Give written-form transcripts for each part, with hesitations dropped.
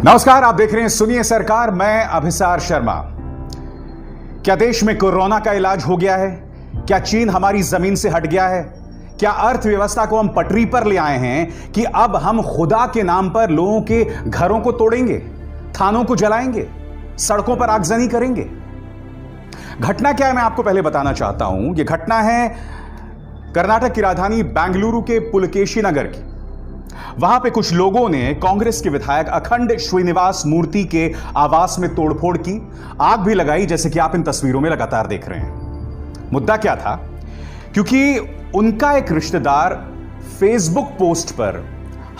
नमस्कार, आप देख रहे हैं सुनिए सरकार। मैं अभिसार शर्मा। क्या देश में कोरोना का इलाज हो गया है? क्या चीन हमारी जमीन से हट गया है? क्या अर्थव्यवस्था को हम पटरी पर ले आए हैं कि अब हम खुदा के नाम पर लोगों के घरों को तोड़ेंगे, थानों को जलाएंगे, सड़कों पर आगजनी करेंगे? घटना क्या है मैं आपको पहले बताना चाहता हूं। यह घटना है कर्नाटक की राजधानी बेंगलुरु के पुलकेशी नगर की। वहां पे कुछ लोगों ने कांग्रेस के विधायक अखंड श्रीनिवास मूर्ति के आवास में तोड़फोड़ की, आग भी लगाई, जैसे कि आप इन तस्वीरों में लगातार देख रहे हैं। मुद्दा क्या था? क्योंकि उनका एक रिश्तेदार फेसबुक पोस्ट पर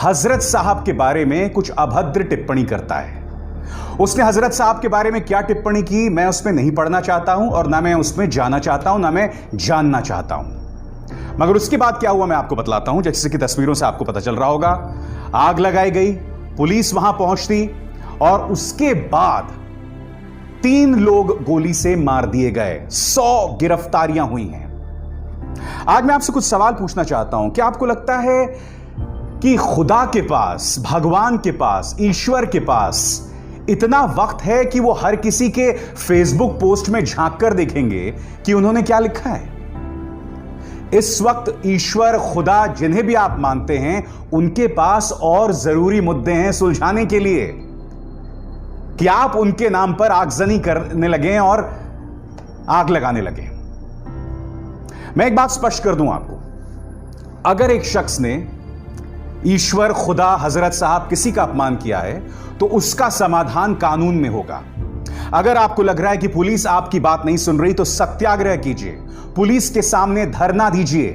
हजरत साहब के बारे में कुछ अभद्र टिप्पणी करता है। उसने हजरत साहब के बारे में क्या टिप्पणी की मैं उसमें नहीं पढ़ना चाहता हूं, और ना मैं उसमें जाना चाहता हूं, ना मैं जानना चाहता हूं। मगर उसके बाद क्या हुआ मैं आपको बतलाता हूं। जैसे कि तस्वीरों से आपको पता चल रहा होगा, आग लगाई गई, पुलिस वहां पहुंचती और उसके बाद 3 लोग गोली से मार दिए गए। 100 गिरफ्तारियां हुई हैं। आज मैं आपसे कुछ सवाल पूछना चाहता हूं। क्या आपको लगता है कि खुदा के पास, भगवान के पास, ईश्वर के पास इतना वक्त है कि वो हर किसी के फेसबुक पोस्ट में झांक कर देखेंगे कि उन्होंने क्या लिखा है? इस वक्त ईश्वर, खुदा, जिन्हें भी आप मानते हैं, उनके पास और जरूरी मुद्दे हैं सुलझाने के लिए कि आप उनके नाम पर आगजनी करने लगे और आग लगाने लगे। मैं एक बात स्पष्ट कर दूं आपको, अगर एक शख्स ने ईश्वर, खुदा, हजरत साहब किसी का अपमान किया है तो उसका समाधान कानून में होगा। अगर आपको लग रहा है कि पुलिस आपकी बात नहीं सुन रही तो सत्याग्रह कीजिए, पुलिस के सामने धरना दीजिए।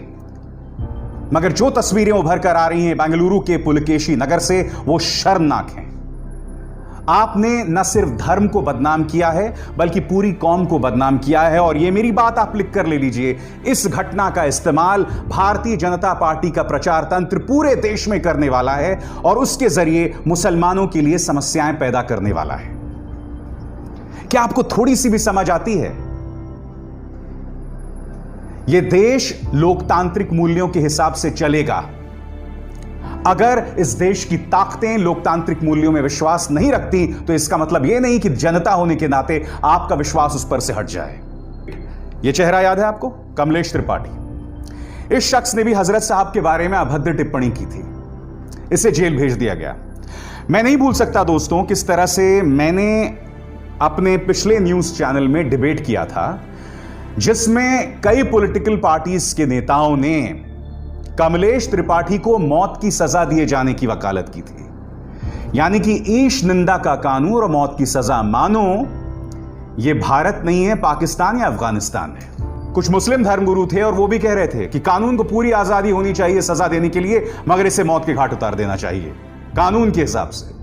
मगर जो तस्वीरें उभर कर आ रही हैं बेंगलुरु के पुलकेशी नगर से, वो शर्मनाक हैं। आपने न सिर्फ धर्म को बदनाम किया है बल्कि पूरी कौम को बदनाम किया है। और यह मेरी बात आप लिख कर ले लीजिए, इस घटना का इस्तेमाल भारतीय जनता पार्टी का प्रचार तंत्र पूरे देश में करने वाला है और उसके जरिए मुसलमानों के लिए समस्याएं पैदा करने वाला है। क्या आपको थोड़ी सी भी समझ आती है? यह देश लोकतांत्रिक मूल्यों के हिसाब से चलेगा। अगर इस देश की ताकतें लोकतांत्रिक मूल्यों में विश्वास नहीं रखती तो इसका मतलब यह नहीं कि जनता होने के नाते आपका विश्वास उस पर से हट जाए। यह चेहरा याद है आपको? कमलेश त्रिपाठी। इस शख्स ने भी हजरत साहब के बारे में अभद्र टिप्पणी की थी। इसे जेल भेज दिया गया। मैं नहीं भूल सकता दोस्तों किस तरह से मैंने अपने पिछले न्यूज चैनल में डिबेट किया था, जिसमें कई पॉलिटिकल पार्टीज के नेताओं ने कमलेश त्रिपाठी को मौत की सजा दिए जाने की वकालत की थी। यानी कि ईश निंदा का कानून और मौत की सजा। मानो यह भारत नहीं है, पाकिस्तान या अफगानिस्तान है। कुछ मुस्लिम धर्मगुरु थे और वो भी कह रहे थे कि कानून को पूरी आजादी होनी चाहिए सजा देने के लिए, मगर इसे मौत के घाट उतार देना चाहिए कानून के हिसाब से।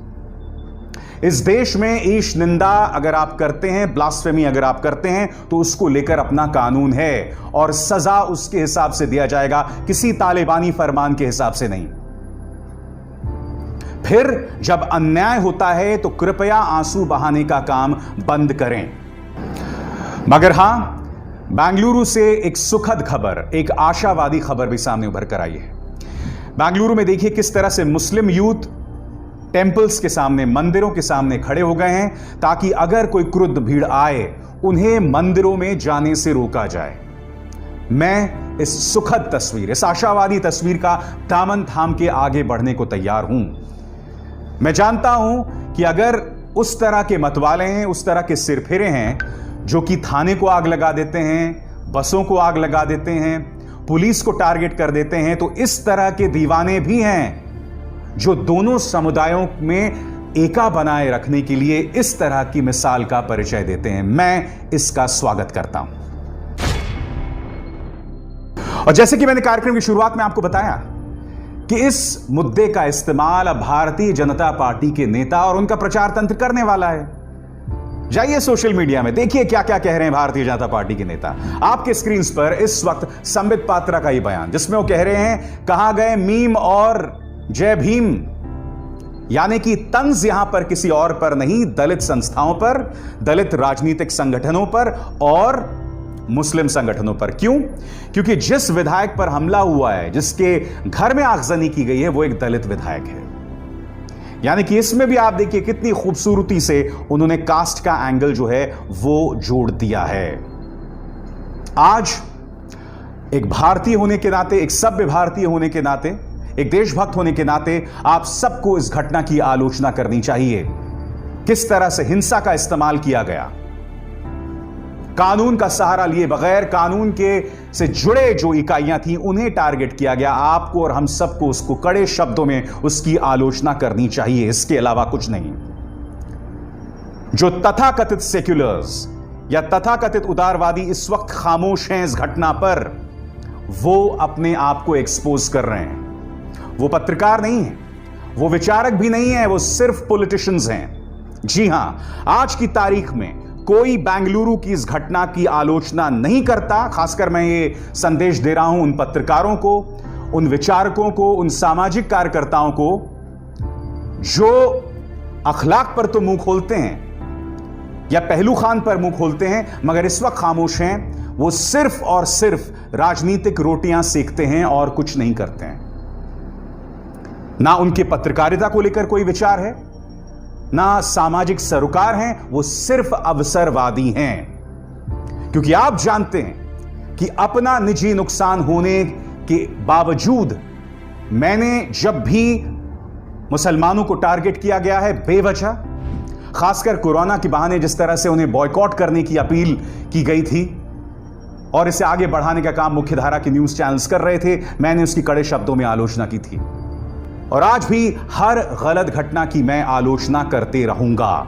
इस देश में ईश निंदा अगर आप करते हैं, ब्लास्फेमी अगर आप करते हैं, तो उसको लेकर अपना कानून है और सजा उसके हिसाब से दिया जाएगा, किसी तालिबानी फरमान के हिसाब से नहीं। फिर जब अन्याय होता है तो कृपया आंसू बहाने का काम बंद करें। मगर हां, बेंगलुरु से एक सुखद खबर, एक आशावादी खबर भी सामने उभर कर आई है। बेंगलुरु में देखिए किस तरह से मुस्लिम यूथ टेंपल्स के सामने, मंदिरों के सामने खड़े हो गए हैं ताकि अगर कोई क्रुद्ध भीड़ आए उन्हें मंदिरों में जाने से रोका जाए। मैं इस सुखद तस्वीर, इस आशावादी तस्वीर का दामन थाम के आगे बढ़ने को तैयार हूं। मैं जानता हूं कि अगर उस तरह के मतवाले हैं, उस तरह के सिरफिरे हैं जो कि थाने को आग लगा देते हैं, बसों को आग लगा देते हैं, पुलिस को टारगेट कर देते हैं, तो इस तरह के दीवाने भी हैं जो दोनों समुदायों में एका बनाए रखने के लिए इस तरह की मिसाल का परिचय देते हैं। मैं इसका स्वागत करता हूं। और जैसे कि मैंने कार्यक्रम की शुरुआत में आपको बताया कि इस मुद्दे का इस्तेमाल अब भारतीय जनता पार्टी के नेता और उनका प्रचार तंत्र करने वाला है। जाइए सोशल मीडिया में, देखिए क्या क्या कह रहे हैं भारतीय जनता पार्टी के नेता। आपके स्क्रीन पर इस वक्त संबित पात्रा का ही बयान, जिसमें वो कह रहे हैं, कहां गए मीम और जय भीम। यानी कि तंज यहां पर किसी और पर नहीं, दलित संस्थाओं पर, दलित राजनीतिक संगठनों पर और मुस्लिम संगठनों पर। क्यों? क्योंकि जिस विधायक पर हमला हुआ है, जिसके घर में आगजनी की गई है, वो एक दलित विधायक है। यानी कि इसमें भी आप देखिए कितनी खूबसूरती से उन्होंने कास्ट का एंगल जो है वो जोड़ दिया है। आज एक भारतीय होने के नाते, एक सभ्य भारतीय होने के नाते, एक देशभक्त होने के नाते आप सबको इस घटना की आलोचना करनी चाहिए। किस तरह से हिंसा का इस्तेमाल किया गया, कानून का सहारा लिए बगैर कानून के से जुड़े जो इकाइयां थी उन्हें टारगेट किया गया। आपको और हम सबको उसको कड़े शब्दों में उसकी आलोचना करनी चाहिए, इसके अलावा कुछ नहीं। जो तथाकथित सेक्युलर्स या तथाकथित उदारवादी इस वक्त खामोश हैं इस घटना पर, वो अपने आप को एक्सपोज कर रहे हैं। वो पत्रकार नहीं है, वो विचारक भी नहीं है, वो सिर्फ पॉलिटिशियंस हैं। जी हां, आज की तारीख में कोई बेंगलुरु की इस घटना की आलोचना नहीं करता। खासकर मैं ये संदेश दे रहा हूं उन पत्रकारों को, उन विचारकों को, उन सामाजिक कार्यकर्ताओं को जो अखलाक पर तो मुंह खोलते हैं या पहलू खान पर मुंह खोलते हैं, मगर इस वक्त खामोश हैं। वो सिर्फ और सिर्फ राजनीतिक रोटियां सेकते हैं और कुछ नहीं करते हैं। ना उनके पत्रकारिता को लेकर कोई विचार है, ना सामाजिक सरोकार हैं, वो सिर्फ अवसरवादी हैं। क्योंकि आप जानते हैं कि अपना निजी नुकसान होने के बावजूद मैंने जब भी मुसलमानों को टारगेट किया गया है बेवजह, खासकर कोरोना के बहाने जिस तरह से उन्हें बॉयकॉट करने की अपील की गई थी और इसे आगे बढ़ाने का काम मुख्यधारा के न्यूज चैनल्स कर रहे थे, मैंने उसकी कड़े शब्दों में आलोचना की थी और आज भी हर गलत घटना की मैं आलोचना करते रहूंगा।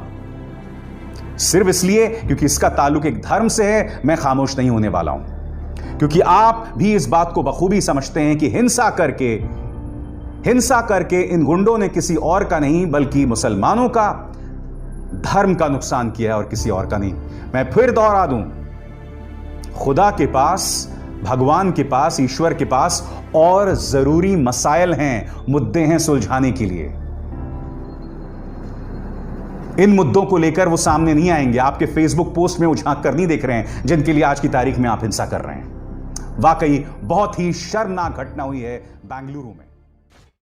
सिर्फ इसलिए क्योंकि इसका ताल्लुक एक धर्म से है, मैं खामोश नहीं होने वाला हूं। क्योंकि आप भी इस बात को बखूबी समझते हैं कि हिंसा करके इन गुंडों ने किसी और का नहीं बल्कि मुसलमानों का, धर्म का नुकसान किया है और किसी और का नहीं। मैं फिर दोहरा दूं, खुदा के पास, भगवान के पास, ईश्वर के पास और जरूरी मसाइल हैं, मुद्दे हैं सुलझाने के लिए। इन मुद्दों को लेकर वो सामने नहीं आएंगे। आपके फेसबुक पोस्ट में उछाक कर नहीं देख रहे हैं जिनके लिए आज की तारीख में आप हिंसा कर रहे हैं। वाकई बहुत ही शर्मनाक घटना हुई है बेंगलुरु में।